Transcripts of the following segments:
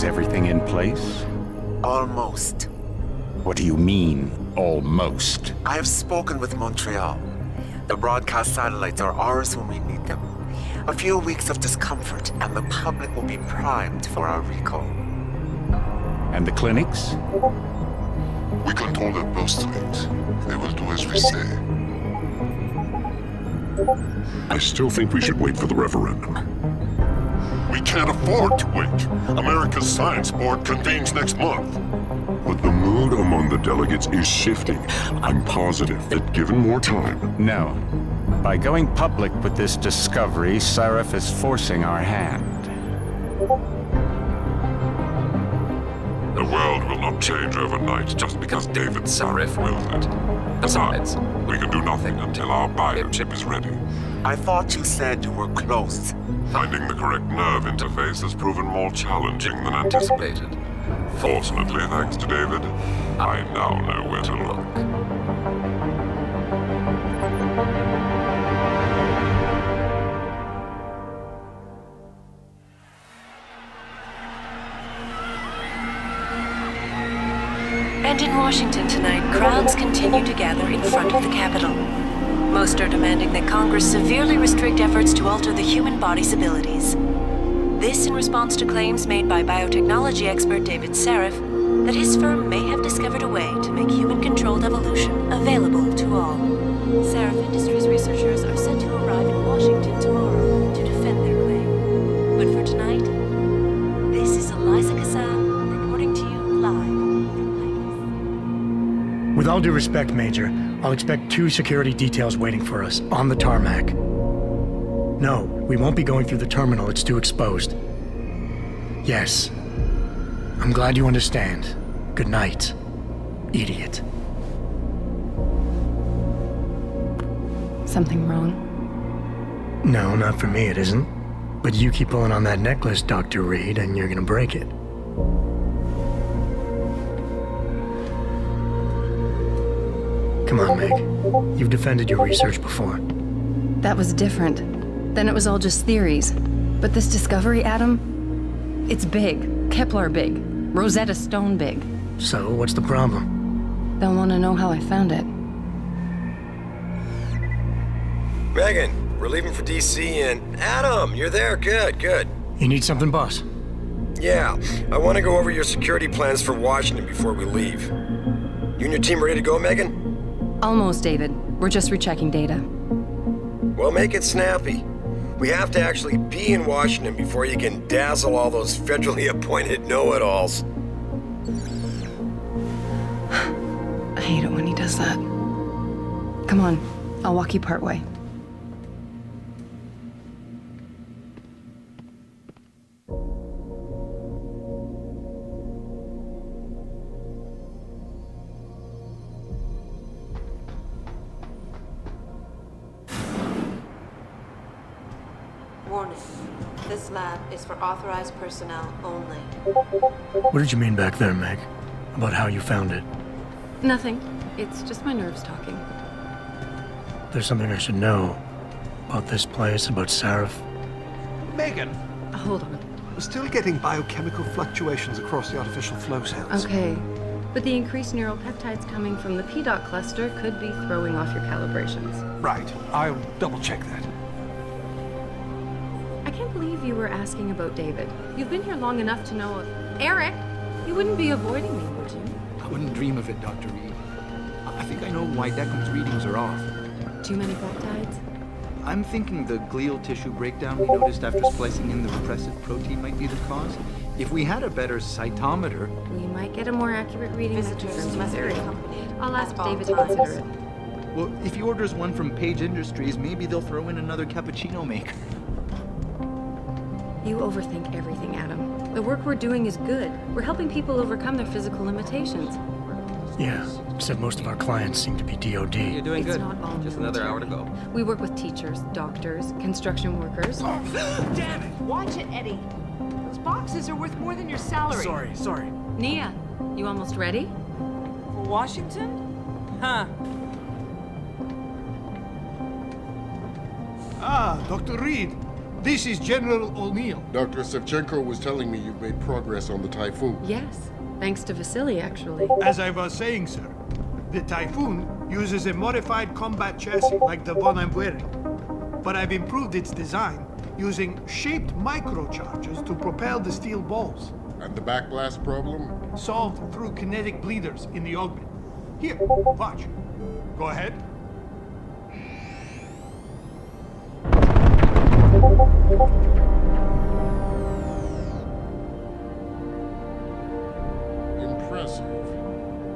everything in place? Almost. What do you mean, almost? I have spoken with Montreal. The broadcast satellites are ours when we need them. A few weeks of discomfort, and the public will be primed for our recall. And the clinics? We control their birth rate. They will do as we say. I still think we should wait for the referendum. We can't afford to wait. America's Science Board convenes next month. But the mood among the delegates is shifting. I'm positive that given more time... No. By going public with this discovery, Sarif is forcing our hand. The world will not change overnight just because David Sarif wills it. Besides, we can do nothing until our biochip is ready. I thought you said you were close. Finding the correct nerve interface has proven more challenging than anticipated. Fortunately, thanks to David, I now know where to look. And in Washington tonight, crowds continue to gather in front of the Capitol. Most are demanding that Congress severely restrict efforts to alter the human body's abilities. This in response to claims made by biotechnology expert David Sarif that his firm may have discovered a way to make human-controlled evolution available to all. Sarif Industries researchers are set to arrive in Washington tomorrow to defend their claim. But for tonight, this is Eliza Kassab reporting to you live. With all due respect, Major, I'll expect 2 security details waiting for us on the tarmac. No, we won't be going through the terminal. It's too exposed. Yes. I'm glad you understand. Good night, idiot. Something wrong? No, not for me, it isn't. But you keep pulling on that necklace, Dr. Reed, and you're gonna break it. Come on, Meg. You've defended your research before. That was different. Then it was all just theories. But this discovery, Adam, it's big. Kepler big. Rosetta Stone big. So, what's the problem? They'll want to know how I found it. Megan, we're leaving for DC and... Adam, you're there. Good, good. You need something, boss? Yeah, I want to go over your security plans for Washington before we leave. You and your team ready to go, Megan? Almost, David. We're just rechecking data. Well, make it snappy. We have to actually be in Washington before you can dazzle all those federally appointed know-it-alls. I hate it when he does that. Come on, I'll walk you part way. Warning. This lab is for authorized personnel only. What did you mean back there, Meg? About how you found it? Nothing. It's just my nerves talking. There's something I should know. About this place, about Sarif. Megan, Hold on. we're still getting biochemical fluctuations across the artificial flow cells. Okay. But the increased neural peptides coming from the PDOT cluster could be throwing off your calibrations. Right. I'll double check that. I can't believe you were asking about David. You've been here long enough to know... Eric, you wouldn't be avoiding me, would you? I wouldn't dream of it, Dr. Reed. I think I know why Deckham's readings are off. Too many peptides? I'm thinking the glial tissue breakdown we noticed after splicing in the repressive protein might be the cause. If we had a better cytometer... We might get a more accurate reading with Visitors must be theory. accompanied. I'll ask at all David to times. consider it. Well, if he orders one from Page Industries, maybe they'll throw in another cappuccino maker. You overthink everything, Adam. The work we're doing is good. We're helping people overcome their physical limitations. Yeah, except most of our clients seem to be DOD. You're doing It's good. not all Just another hour to go. We work with teachers, doctors, construction workers. Damn it! Watch it, Eddie. Those boxes are worth more than your salary. Sorry. Nia, you almost ready? For Washington? Huh. Ah, Dr. Reed. This is General O'Neill. Dr. Sevchenko was telling me you've made progress on the Typhoon. Yes, thanks to Vasily, actually. As I was saying, sir, the Typhoon uses a modified combat chassis like the one I'm wearing. But I've improved its design using shaped microcharges to propel the steel balls. And the backblast problem? Solved through kinetic bleeders in the augment. Here, watch. Go ahead. Impressive.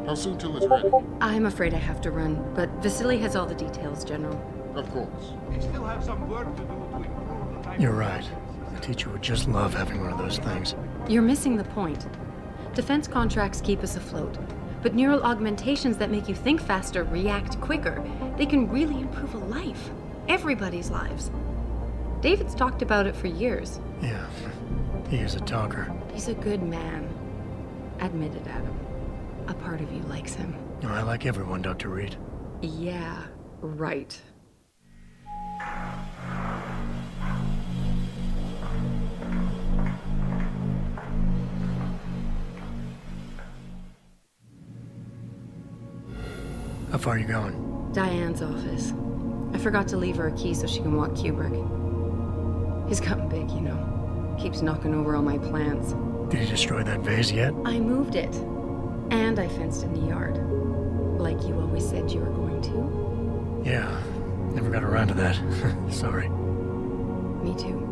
How soon till it's ready? I'm afraid I have to run, but Vasily has all the details, General. Of course. We still have some work to do to improve the Typhoon. You're right. The teacher would just love having one of those things. You're missing the point. Defense contracts keep us afloat, but neural augmentations that make you think faster, react quicker, they can really improve a life. Everybody's lives. David's talked about it for years. Yeah, he is a talker. He's a good man. Admit it, Adam. A part of you likes him. I like everyone, Dr. Reed. Yeah, right. How far are you going? Diane's office. I forgot to leave her a key so she can walk Kubrick. He's gotten big, you know. Keeps knocking over all my plants. Did you destroy that vase yet? I moved it. And I fenced in the yard. Like you always said you were going to. Yeah, never got around to that. Sorry. Me too.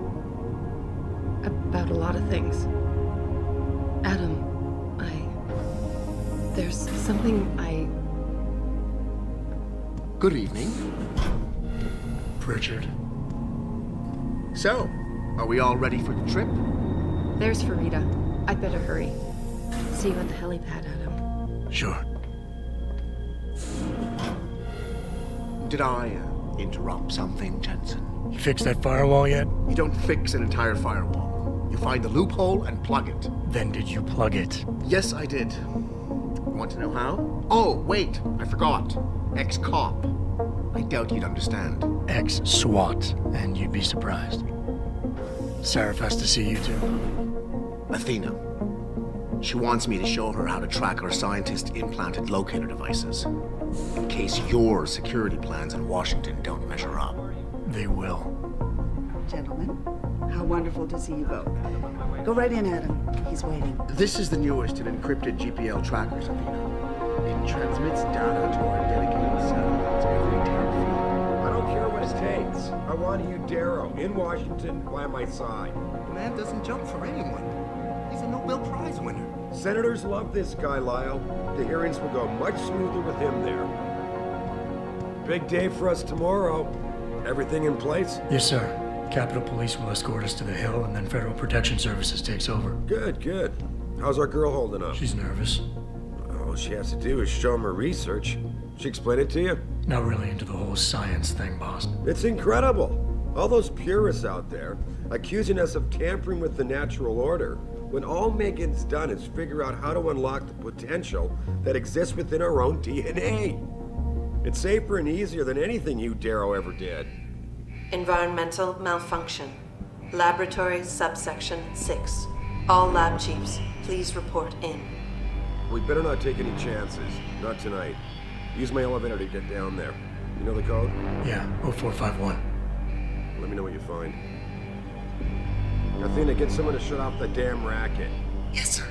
About a lot of things. Adam, there's something Good evening. Pritchard. So, are we all ready for the trip? There's Farida. I'd better hurry. See you at the helipad, Adam. Sure. Did I interrupt something, Jensen? You fixed that firewall yet? You don't fix an entire firewall. You find the loophole and plug it. Then did you plug it? Yes, I did. Want to know how? Oh, wait, I forgot. Ex-cop. I doubt you'd understand. Ex-SWAT, and you'd be surprised. Sarif has to see you too. Athena. She wants me to show her how to track our scientist-implanted locator devices. In case your security plans in Washington don't measure up. They will. Gentlemen, how wonderful to see you both. Go right in, Adam. He's waiting. This is the newest in encrypted GPL trackers, Athena. It transmits data to our dedicated satellites every 10 feet. I don't care what it takes. I want you, Darrow, in Washington, by my side. The man doesn't jump for anyone. He's a Nobel Prize winner. Senators love this guy, Lyle. The hearings will go much smoother with him there. Big day for us tomorrow. Everything in place? Yes, sir. Capitol Police will escort us to the Hill, and then Federal Protection Services takes over. Good, good. How's our girl holding up? She's nervous. All she has to do is show him her research. She explain it to you? Not really into the whole science thing, boss. It's incredible. All those purists out there accusing us of tampering with the natural order, when all Megan's done is figure out how to unlock the potential that exists within our own DNA. It's safer and easier than anything you, Darrow, ever did. Environmental malfunction. Laboratory subsection 6. All lab chiefs, please report in. We better not take any chances. Not tonight. Use my elevator to get down there. You know the code? Yeah, 0451. Let me know what you find. Athena, get someone to shut off the damn racket. Yes, sir.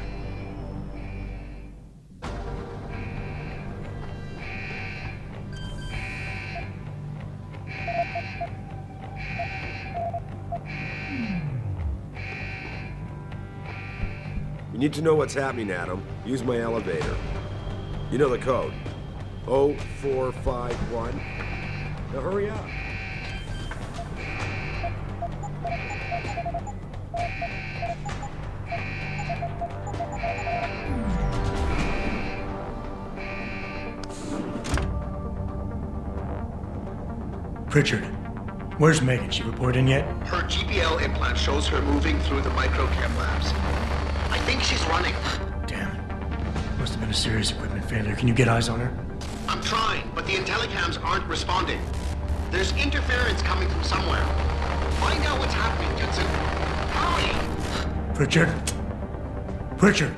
You need to know what's happening, Adam. Use my elevator. You know the code. 0451. Now hurry up. Pritchard, where's Megan? She report in yet? Her GPL implant shows her moving through the microchem labs. I think she's running. Damn it. Must have been a serious equipment failure. Can you get eyes on her? I'm trying, but the intellicams aren't responding. There's interference coming from somewhere. Find out what's happening Pritchard? Pritchard!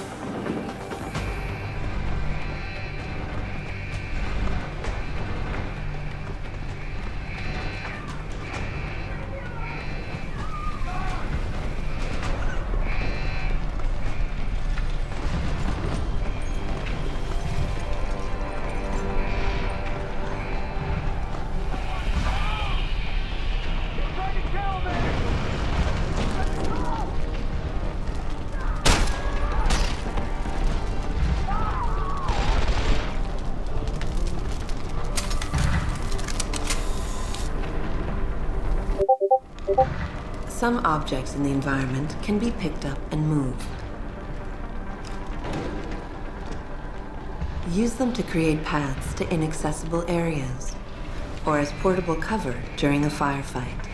Some objects in the environment can be picked up and moved. Use them to create paths to inaccessible areas, or as portable cover during a firefight.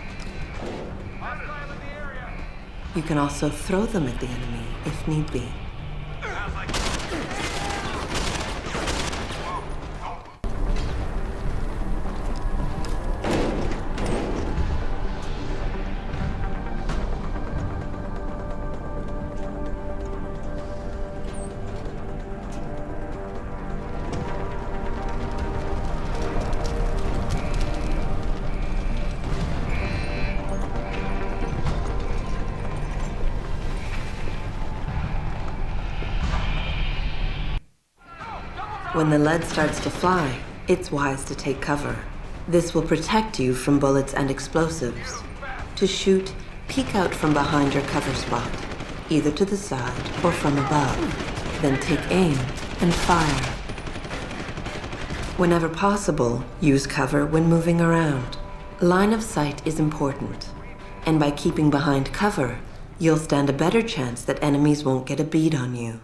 You can also throw them at the enemy if need be. When the lead starts to fly, it's wise to take cover. This will protect you from bullets and explosives. To shoot, peek out from behind your cover spot, either to the side or from above. Then take aim and fire. Whenever possible, use cover when moving around. Line of sight is important, and by keeping behind cover, you'll stand a better chance that enemies won't get a bead on you.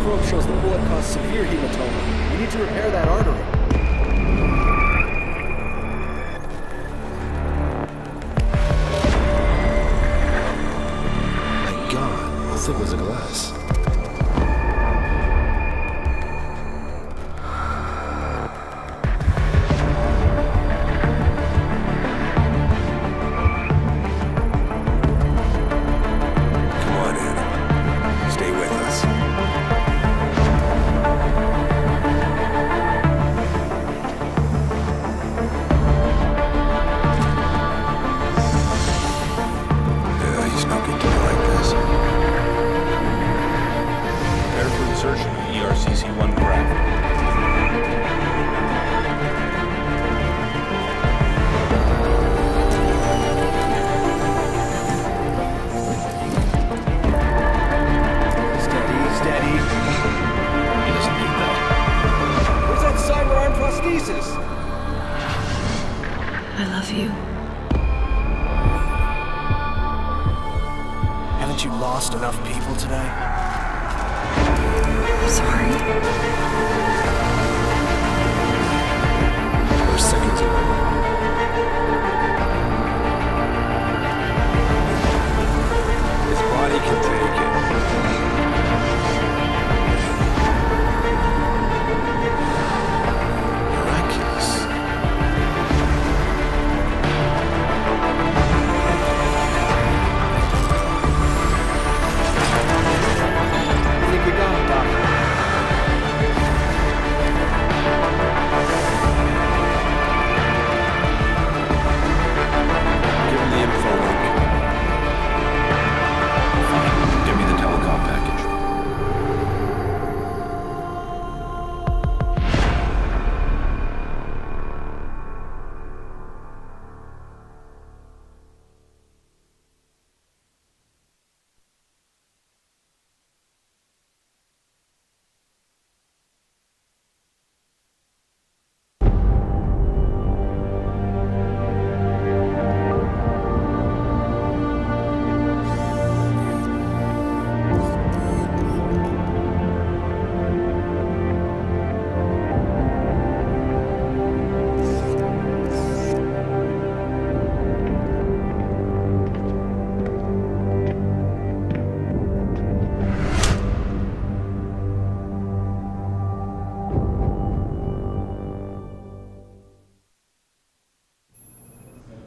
probe shows the bullet caused severe hematoma. We need to repair that artery. My God, how thick was the glass?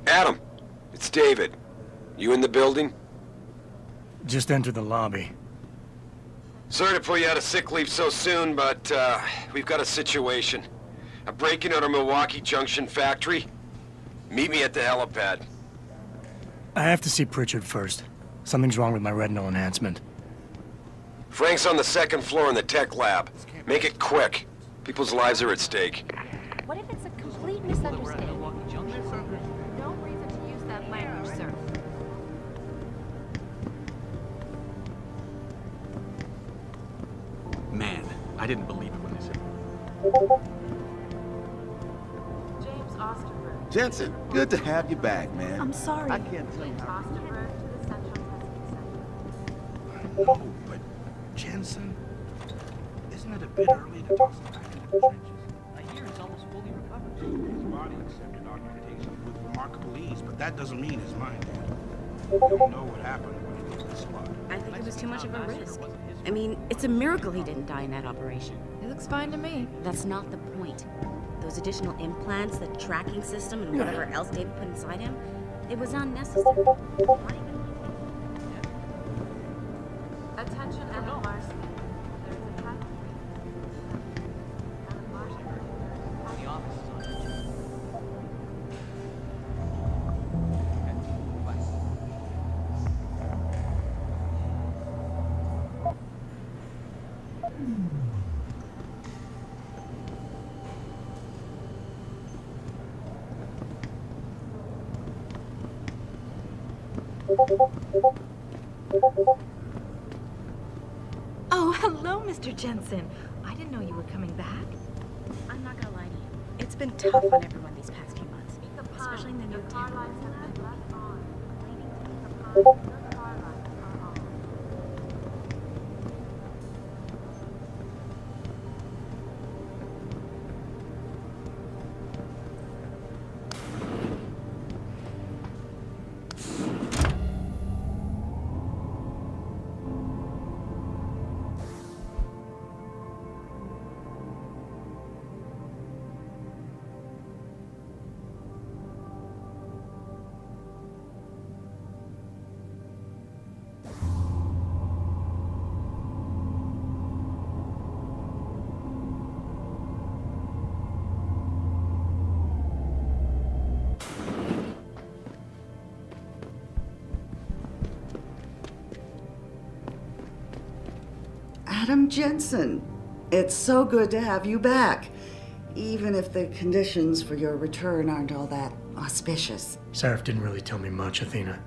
Adam, it's David. You in the building? Just entered the lobby. Sorry to pull you out of sick leave so soon, but we've got a situation. A break-in at our Milwaukee Junction factory. Meet me at the helipad. I have to see Pritchard first. Something's wrong with my retinal enhancement. Frank's on the second floor in the tech lab. Make it quick. People's lives are at stake. What if it's a complete misunderstanding? No reason to use that language, sir. Man, I didn't believe it when they said. James Osterberg. Jensen, good to have you back, man. I'm sorry. I can't tell you James how. Osterberg to the Central Testing Center. Oh, but Jensen, isn't it a bit early to toss him back into the trenches? I hear he's almost fully recovered. His body accepted augmentation with remarkable ease, but that doesn't mean his mind did. We don't know what happened when he left the spot. I think it was too much of a risk. I mean, it's a miracle he didn't die in that operation. It looks fine to me. That's not the point. Those additional implants, the tracking system, and whatever else David put inside him, it was unnecessary. Attention, Emma Larson. There's a patent. Emma Larson. The office is on. Oh, hello, Mr. Jensen. I didn't know you were coming back. I'm not gonna lie to you. It's been tough on everyone these past few months, especially in the new Car town. lights have been left on. Leading to the car lights are on. Adam Jensen, it's so good to have you back, even if the conditions for your return aren't all that auspicious. Sarif didn't really tell me much, Athena.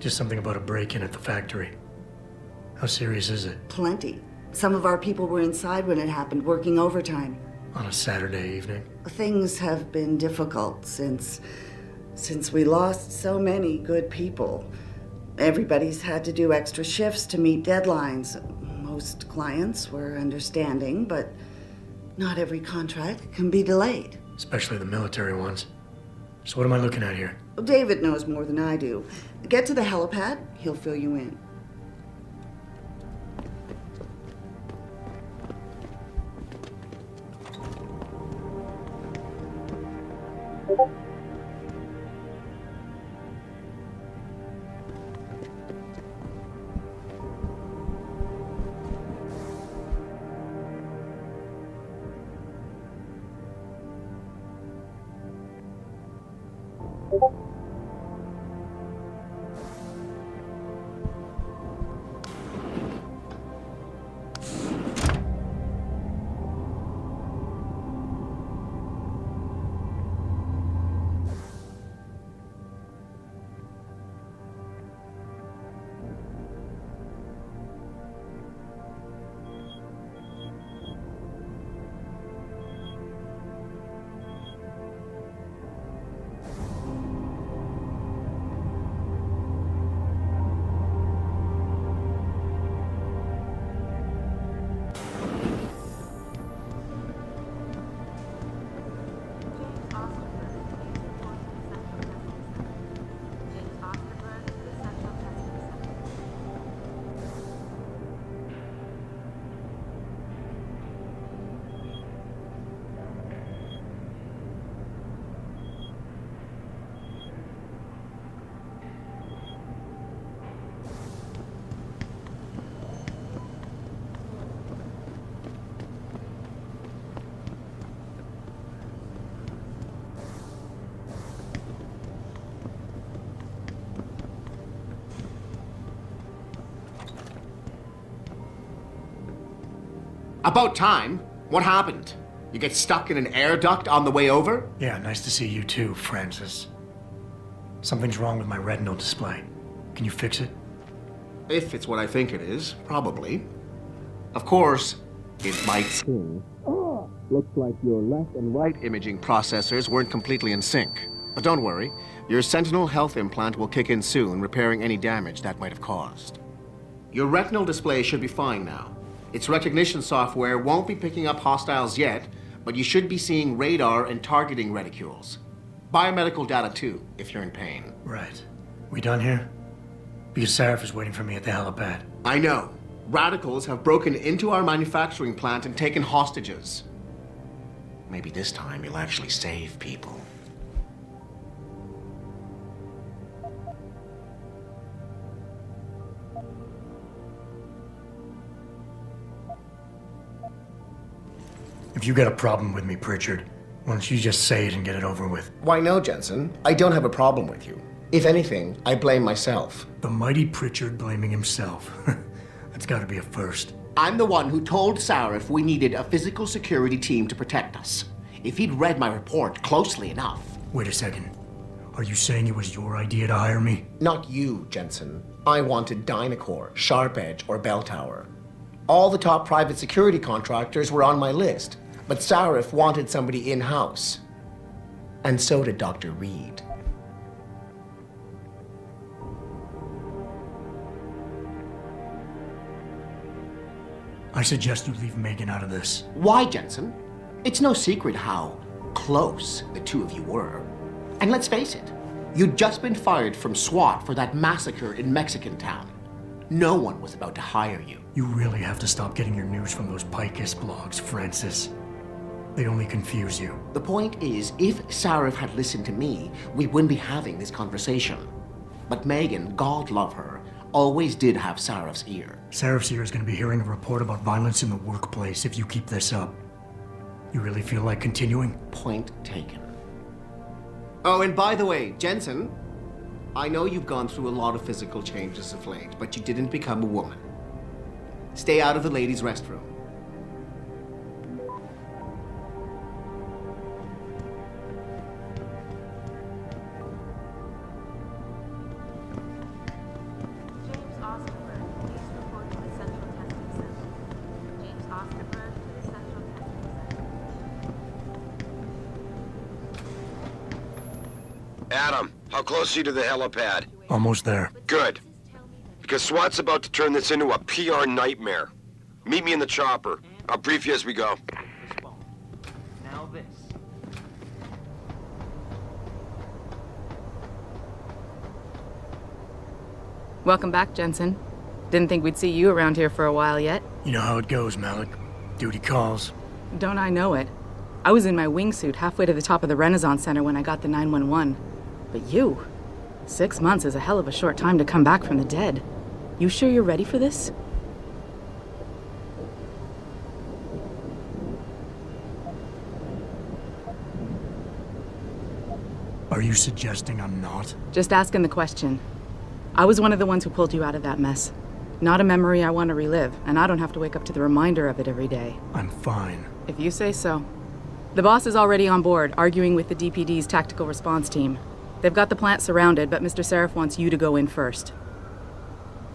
Just something about a break-in at the factory. How serious is it? Plenty. Some of our people were inside when it happened, working overtime. On a Saturday evening? Things have been difficult since we lost so many good people. Everybody's had to do extra shifts to meet deadlines. Most clients were understanding, but not every contract can be delayed. Especially the military ones. So what am I looking at here? David knows more than I do. Get to the helipad, he'll fill you in. About time. What happened? You get stuck in an air duct on the way over? Yeah, nice to see you too, Francis. Something's wrong with my retinal display. Can you fix it? If it's what I think it is, probably. Of course, it might seem. Looks like your left and right imaging processors weren't completely in sync. But don't worry, your Sentinel health implant will kick in soon, repairing any damage that might have caused. Your retinal display should be fine now. Its recognition software won't be picking up hostiles yet, but you should be seeing radar and targeting reticules. Biomedical data too, if you're in pain. Right. We done here? Because Sarif is waiting for me at the helipad. I know. Radicals have broken into our manufacturing plant and taken hostages. Maybe this time you'll actually save people. If you got a problem with me, Pritchard, why don't you just say it and get it over with? Why no, Jensen. I don't have a problem with you. If anything, I blame myself. The mighty Pritchard blaming himself. That's gotta be a first. I'm the one who told Sarif we needed a physical security team to protect us. If he'd read my report closely enough. Wait a second. Are you saying it was your idea to hire me? Not you, Jensen. I wanted Dynacore, Sharp Edge, or Bell Tower. All the top private security contractors were on my list, but Sarif wanted somebody in-house. And so did Dr. Reed. I suggest you leave Megan out of this. Why, Jensen? It's no secret how close the two of you were. And let's face it, you'd just been fired from SWAT for that massacre in Mexican town. No one was about to hire you. You really have to stop getting your news from those Picus blogs, Francis. They only confuse you. The point is, if Sarif had listened to me, we wouldn't be having this conversation. But Megan, God love her, always did have Sarif's ear. Sarif's ear is going to be hearing a report about violence in the workplace if you keep this up. You really feel like continuing? Point taken. Oh, and by the way, Jensen, I know you've gone through a lot of physical changes of late, but you didn't become a woman. Stay out of the ladies' restroom. Adam, how close are you to the helipad? Almost there. Good. Because SWAT's about to turn this into a PR nightmare. Meet me in the chopper. I'll brief you as we go. Now this. Welcome back, Jensen. Didn't think we'd see you around here for a while yet. You know how it goes, Malik. Duty calls. Don't I know it? I was in my wingsuit halfway to the top of the Renaissance Center when I got the 911. But you? 6 months is a hell of a short time to come back from the dead. You sure you're ready for this? Are you suggesting I'm not? Just asking the question. I was one of the ones who pulled you out of that mess. Not a memory I want to relive, and I don't have to wake up to the reminder of it every day. I'm fine. If you say so. The boss is already on board, arguing with the DPD's tactical response team. They've got the plant surrounded, but Mr. Seraph wants you to go in first.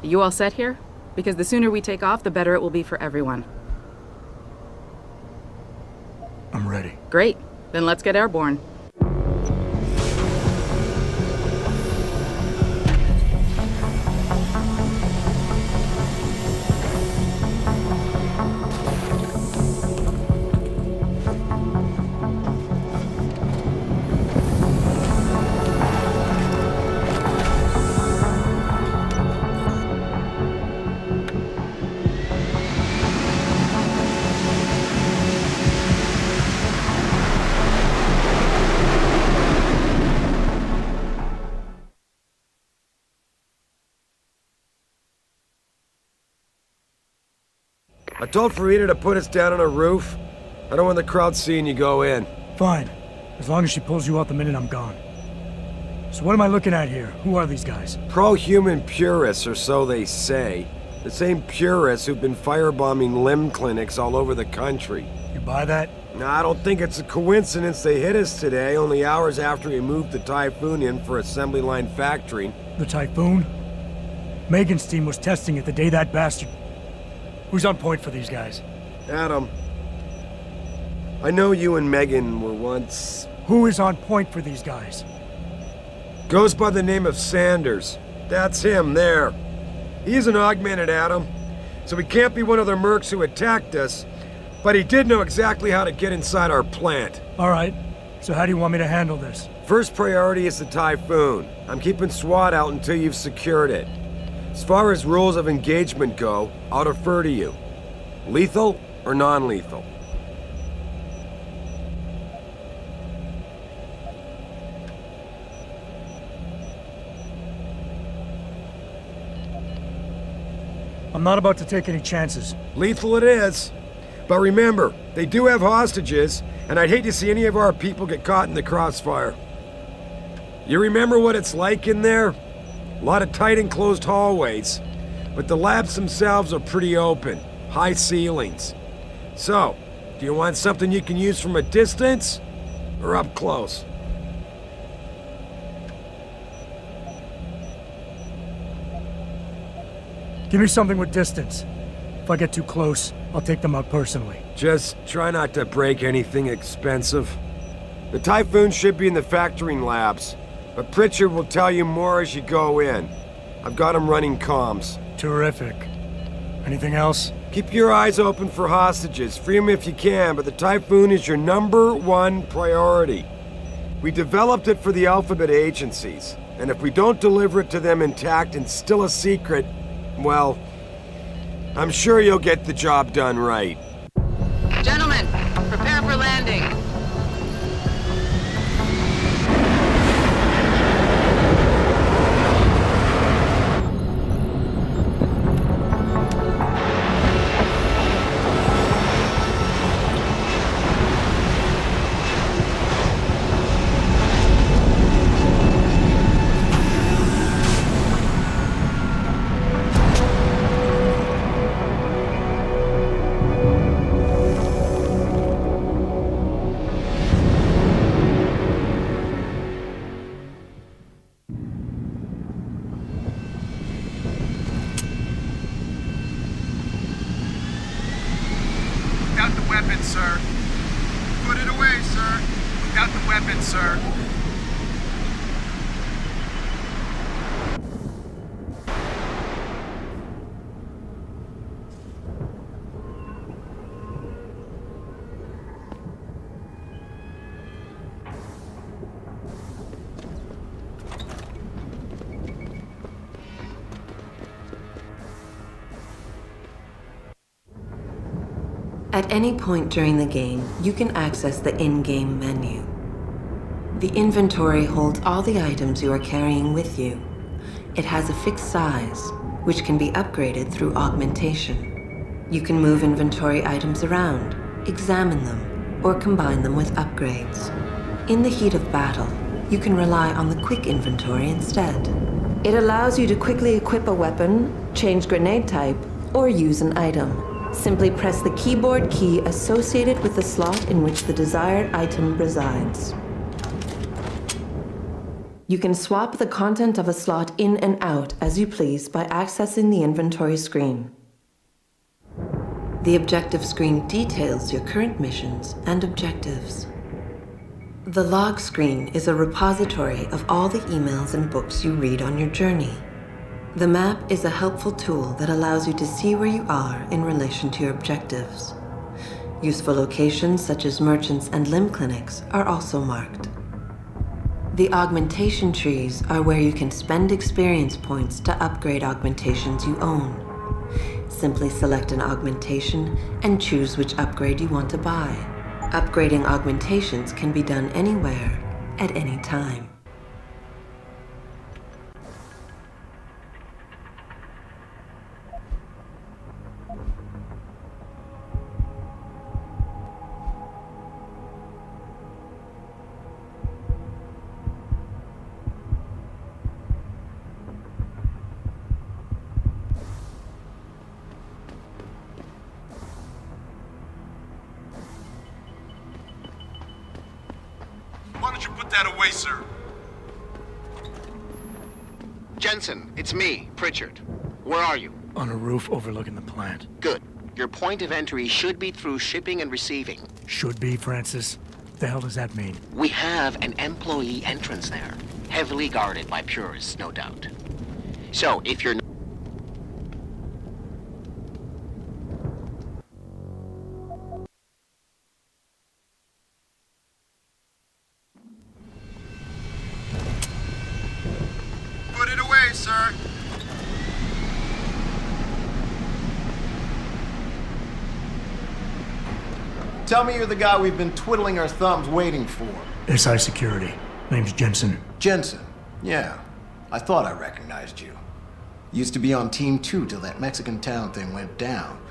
Are you all set here? Because the sooner we take off, the better it will be for everyone. I'm ready. Great. Then let's get airborne. I told Farida to put us down on a roof. I don't want the crowd seeing you go in. Fine. As long as she pulls you out the minute I'm gone. So what am I looking at here? Who are these guys? Pro-human purists, or so they say. The same purists who've been firebombing limb clinics all over the country. You buy that? No, I don't think it's a coincidence they hit us today, only hours after we moved the Typhoon in for assembly line factory. The Typhoon? Megan's team was testing it the day that bastard... Who's on point for these guys? Adam. I know you and Megan were once... Who is on point for these guys? Goes by the name of Sanders. That's him, there. He's an augmented Adam, so he can't be one of the mercs who attacked us, but he did know exactly how to get inside our plant. All right. So how do you want me to handle this? First priority is the Typhoon. I'm keeping SWAT out until you've secured it. As far as rules of engagement go, I'll defer to you. Lethal or non-lethal? I'm not about to take any chances. Lethal it is. But remember, they do have hostages, and I'd hate to see any of our people get caught in the crossfire. You remember what it's like in there? A lot of tight enclosed hallways, but the labs themselves are pretty open, high ceilings. So, do you want something you can use from a distance, or up close? Give me something with distance. If I get too close, I'll take them out personally. Just try not to break anything expensive. The Typhoon should be in the factoring labs, but Pritchard will tell you more as you go in. I've got him running comms. Terrific. Anything else? Keep your eyes open for hostages. Free them if you can, but the Typhoon is your #1 priority. We developed it for the Alphabet agencies, and if we don't deliver it to them intact and still a secret, well, I'm sure you'll get the job done right. Gentlemen, prepare for landing. weapon, sir. Put it away, sir. We got the weapon, sir. At any point during the game, you can access the in-game menu. The inventory holds all the items you are carrying with you. It has a fixed size, which can be upgraded through augmentation. You can move inventory items around, examine them, or combine them with upgrades. In the heat of battle, you can rely on the quick inventory instead. It allows you to quickly equip a weapon, change grenade type, or use an item. Simply press the keyboard key associated with the slot in which the desired item resides. You can swap the content of a slot in and out as you please by accessing the inventory screen. The objective screen details your current missions and objectives. The log screen is a repository of all the emails and books you read on your journey. The map is a helpful tool that allows you to see where you are in relation to your objectives. Useful locations such as merchants and limb clinics are also marked. The augmentation trees are where you can spend experience points to upgrade augmentations you own. Simply select an augmentation and choose which upgrade you want to buy. Upgrading augmentations can be done anywhere, at any time. Why don't you put that away, sir? Jensen, it's me, Pritchard. Where are you? On a roof overlooking the plant. Good. Your point of entry should be through shipping and receiving. Should be, Francis. The hell does that mean? We have an employee entrance there. Heavily guarded by purists, no doubt. So, if you're... Put it away, sir. Tell me you're the guy we've been twiddling our thumbs waiting for. SI Security. Name's Jensen. Jensen. Yeah. I thought I recognized you. Used to be on Team 2 till that Mexican town thing went down.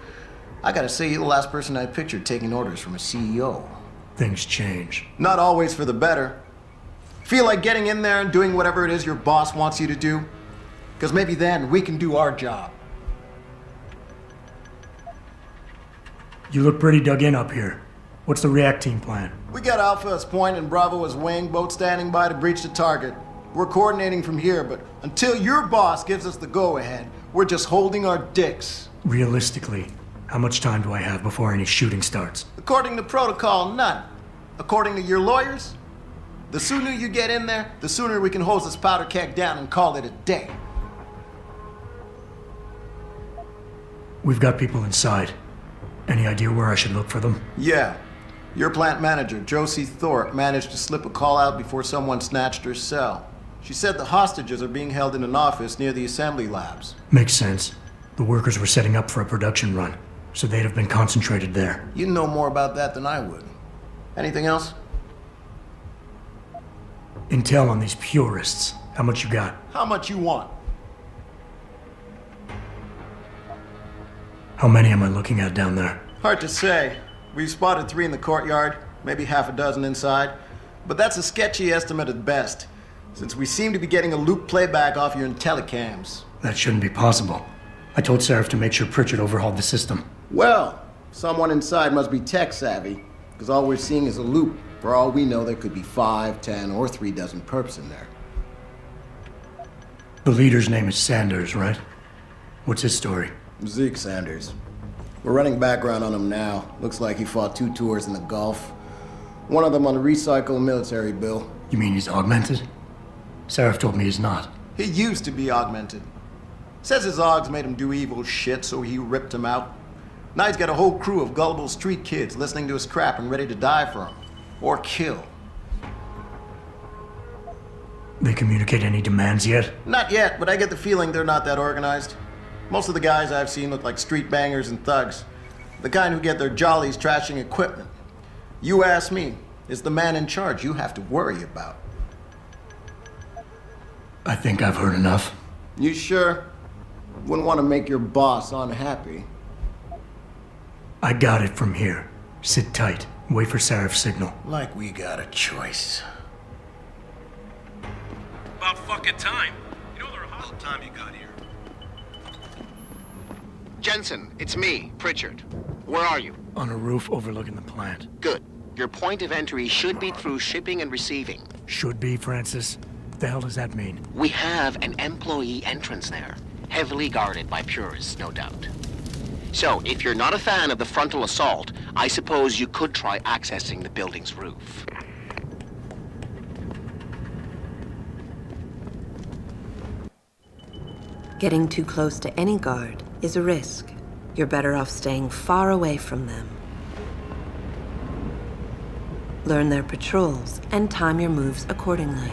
I gotta say, you're the last person I pictured taking orders from a CEO. Things change. Not always for the better. Feel like getting in there and doing whatever it is your boss wants you to do? Because maybe then we can do our job. You look pretty dug in up here. What's the react team plan? We got Alpha as point and Bravo as wing, both standing by to breach the target. We're coordinating from here, but until your boss gives us the go-ahead, we're just holding our dicks. Realistically, how much time do I have before any shooting starts? According to protocol, none. According to your lawyers, the sooner you get in there, the sooner we can hose this powder keg down and call it a day. We've got people inside. Any idea where I should look for them? Yeah. Your plant manager, Josie Thorpe, managed to slip a call out before someone snatched her cell. She said the hostages are being held in an office near the assembly labs. Makes sense. The workers were setting up for a production run, so they'd have been concentrated there. You know more about that than I would. Anything else? Intel on these purists. How much you got? How much you want? How many am I looking at down there? Hard to say. We've spotted 3 in the courtyard, maybe half a dozen inside. But that's a sketchy estimate at best, since we seem to be getting a loop playback off your telecams. That shouldn't be possible. I told Seraph to make sure Pritchard overhauled the system. Well, someone inside must be tech savvy, because all we're seeing is a loop. For all we know, there could be 5, 10, or 3 dozen perps in there. The leader's name is Sanders, right? What's his story? Zeke Sanders. We're running background on him now. Looks like he fought 2 tours in the Gulf. One of them on a recycled military bill. You mean he's augmented? Sarif told me he's not. He used to be augmented. Says his augs made him do evil shit, so he ripped him out. Now he's got a whole crew of gullible street kids listening to his crap and ready to die for him. Or kill. They communicate any demands yet? Not yet, but I get the feeling they're not that organized. Most of the guys I've seen look like street bangers and thugs. The kind who get their jollies trashing equipment. You ask me, it's the man in charge you have to worry about. I think I've heard enough. You sure? Wouldn't want to make your boss unhappy. I got it from here. Sit tight. Wait for Sarif's signal. Like we got a choice. About fucking time. You know, how time you got here. Jensen, it's me, Pritchard. Where are you? On a roof overlooking the plant. Good. Your point of entry should be through shipping and receiving. Should be, Francis. What the hell does that mean? We have an employee entrance there. Heavily guarded by purists, no doubt. So, if you're not a fan of the frontal assault, I suppose you could try accessing the building's roof. Getting too close to any guard is a risk. You're better off staying far away from them. Learn their patrols and time your moves accordingly.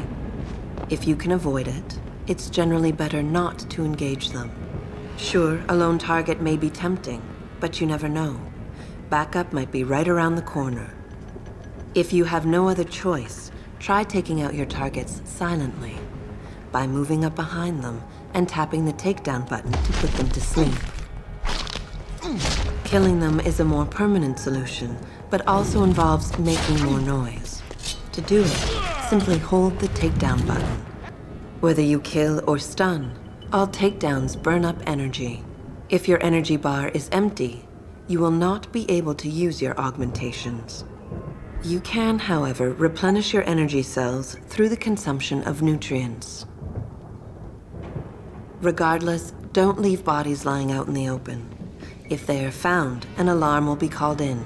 If you can avoid it, it's generally better not to engage them. Sure, a lone target may be tempting, but you never know. Backup might be right around the corner. If you have no other choice, try taking out your targets silently by moving up behind them and tapping the takedown button to put them to sleep. Killing them is a more permanent solution, but also involves making more noise. To do it, simply hold the takedown button. Whether you kill or stun, all takedowns burn up energy. If your energy bar is empty, you will not be able to use your augmentations. You can, however, replenish your energy cells through the consumption of nutrients. Regardless, don't leave bodies lying out in the open. If they are found, an alarm will be called in,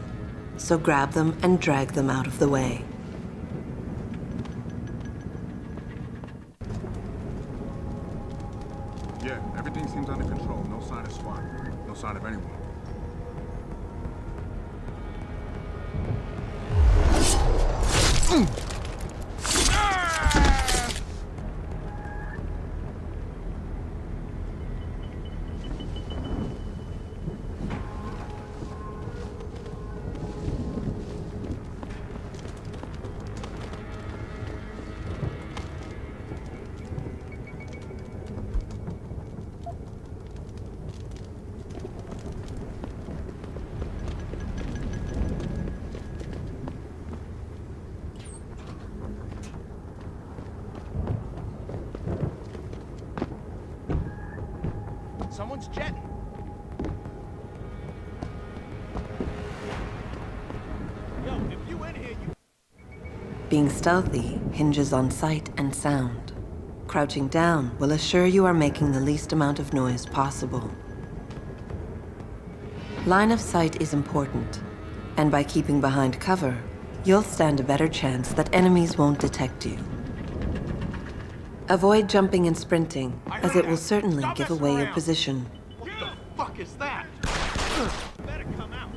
so grab them and drag them out of the way. Yeah, everything seems under control. No sign of SWAT. No sign of anyone. Someone's jetting. Yo, if you in here, you... Being stealthy hinges on sight and sound. Crouching down will assure you are making the least amount of noise possible. Line of sight is important, and by keeping behind cover, you'll stand a better chance that enemies won't detect you. Avoid jumping and sprinting, as it will certainly give away your position. What the fuck is that? Better come out.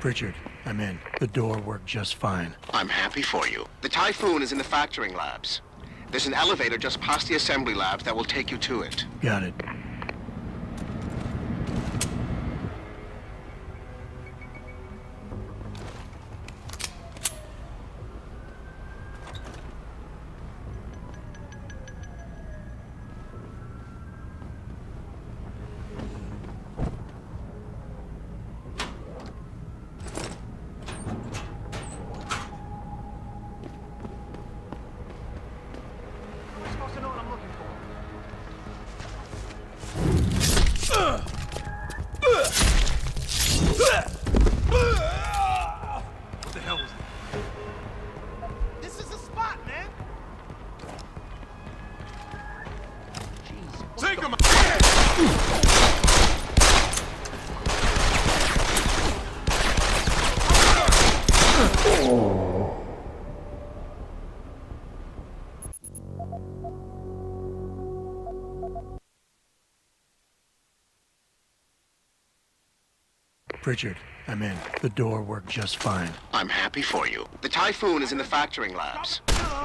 Pritchard, I'm in. The door worked just fine. I'm happy for you. The Typhoon is in the factoring labs. There's an elevator just past the assembly labs that will take you to it. Got it. What the hell was that? This is the spot, man. Take him! Pritchard, I'm in. The door worked just fine. I'm happy for you. The Typhoon is in the factoring labs.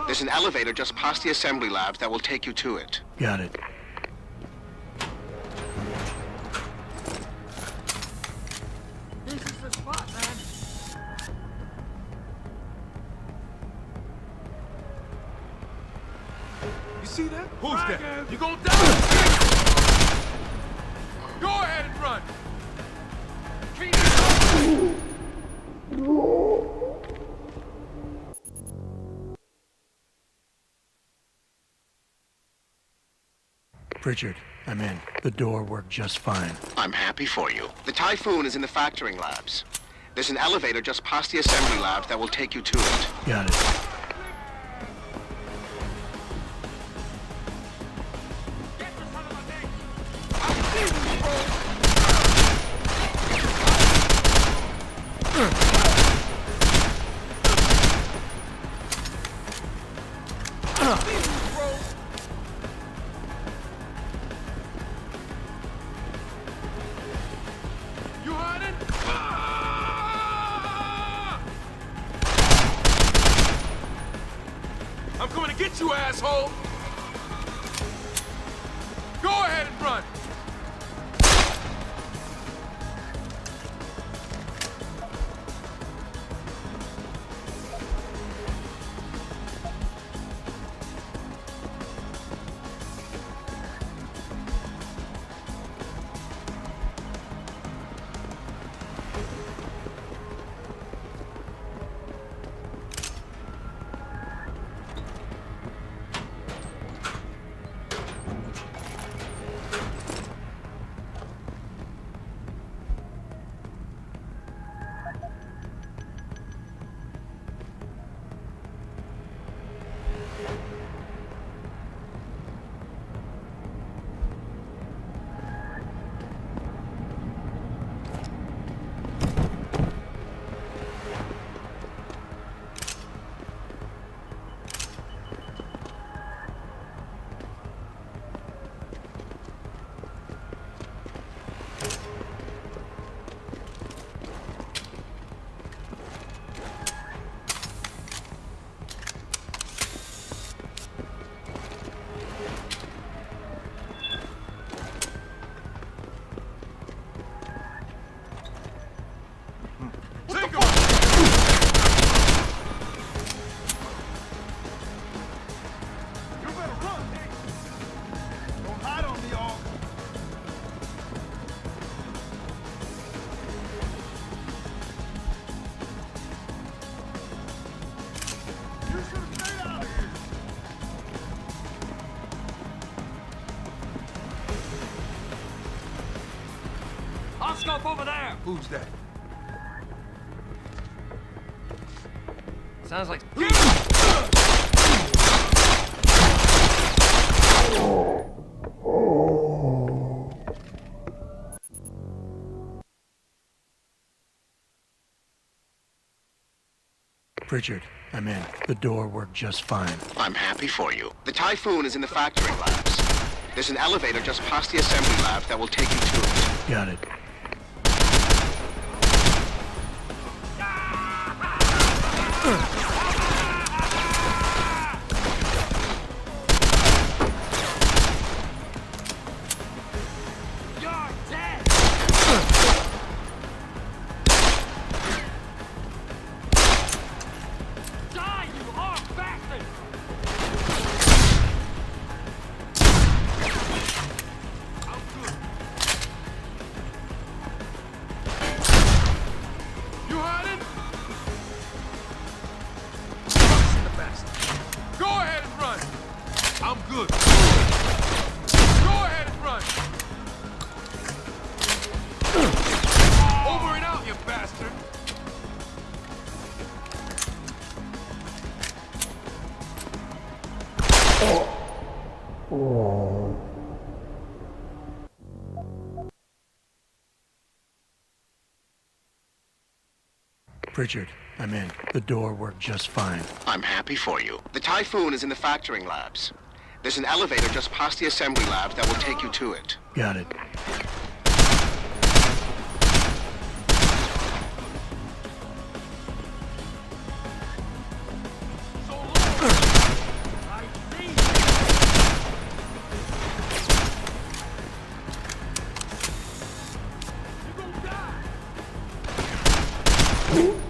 There's an elevator just past the assembly labs that will take you to it. Got it. This is the spot, man. You see that? Who's that? You gonna die! Go ahead and run! Pritchard, I'm in. The door worked just fine. I'm happy for you. The Typhoon is in the factoring labs. There's an elevator just past the assembly labs that will take you to it. Got it. You hiding? I'm coming to get you, asshole! Go ahead and run! Scope over there! Who's that? Sounds like... Pritchard, I'm in. The door worked just fine. I'm happy for you. The Typhoon is in the factoring labs. There's an elevator just past the assembly labs that will take you to it. Got it. Richard, I'm in. The door worked just fine. I'm happy for you. The Typhoon is in the factoring labs. There's an elevator just past the assembly labs that will take you to it. Got it. You're gonna die!